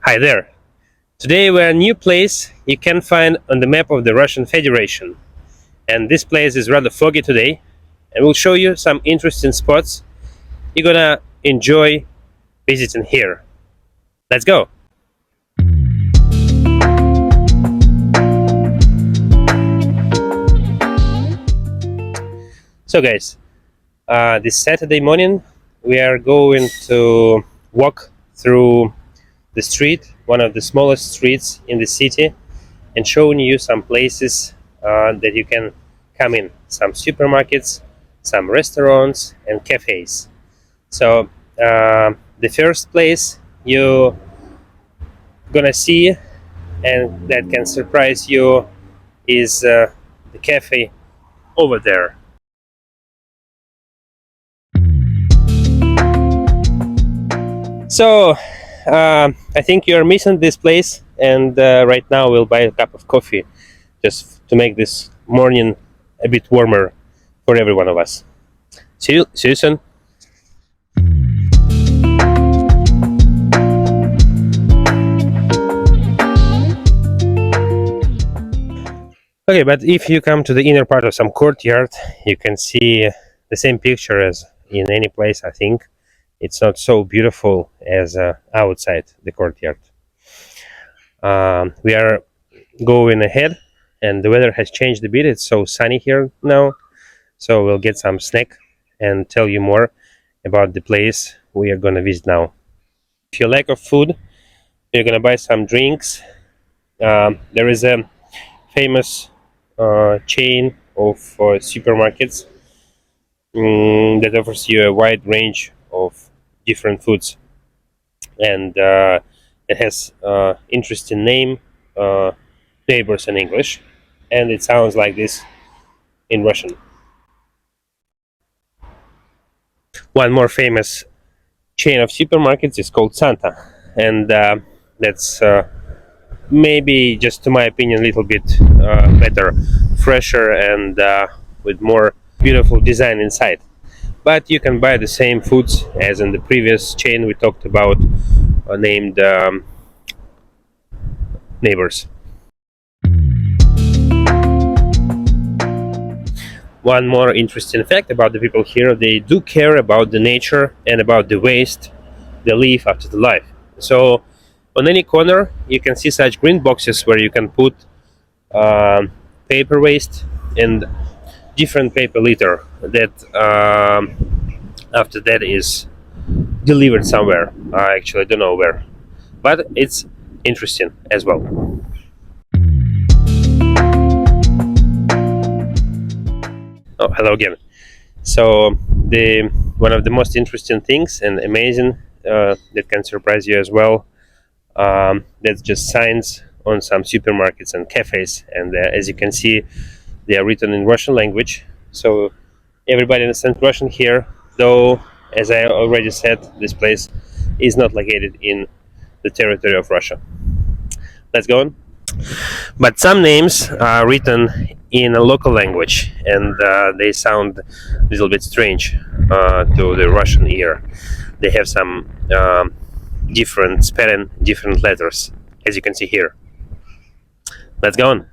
Hi there. Today we're a new place you can find on the map of the Russian Federation. And this place is rather foggy today, and we'll show you some interesting spots you're gonna enjoy visiting here. Let's go! So guys, this Saturday morning we are going to walk through the street, one of the smallest streets in the city, and showing you some places that you can come in, some supermarkets, some restaurants and cafes. So the first place you're gonna see and that can surprise you is the cafe over there. So I think you're missing this place, and right now we'll buy a cup of coffee just to make this morning a bit warmer for every one of us. See you soon. Okay, but if you come to the inner part of some courtyard, you can see the same picture as in any place, I think. It's not so beautiful as outside the courtyard. We are going ahead, and the weather has changed a bit. It's so sunny here now, so we'll get some snack and tell you more about the place we are going to visit now. If you lack of food, you're going to buy some drinks. There is a famous chain of supermarkets that offers you a wide range of different foods, and it has interesting name, neighbors in English, and it sounds like this in Russian. One more famous chain of supermarkets is called Santa, and that's maybe, just to my opinion, a little bit better, fresher, and with more beautiful design inside. But you can buy the same foods as in the previous chain we talked about, named Neighbors. One more interesting fact about the people here: they do care about the nature and about the waste they leave after the life. So on any corner you can see such green boxes where you can put paper waste and different paper litter that after that is delivered somewhere. I actually don't know where, but it's interesting as well. Oh, hello again. So the one of the most interesting things and amazing that can surprise you as well, that's just signs on some supermarkets and cafes, and as you can see, they are written in Russian language, so everybody understands Russian here, though, as I already said, this place is not located in the territory of Russia. Let's go on. But some names are written in a local language, and they sound a little bit strange to the Russian ear. They have some different spelling, different letters, as you can see here. Let's go on.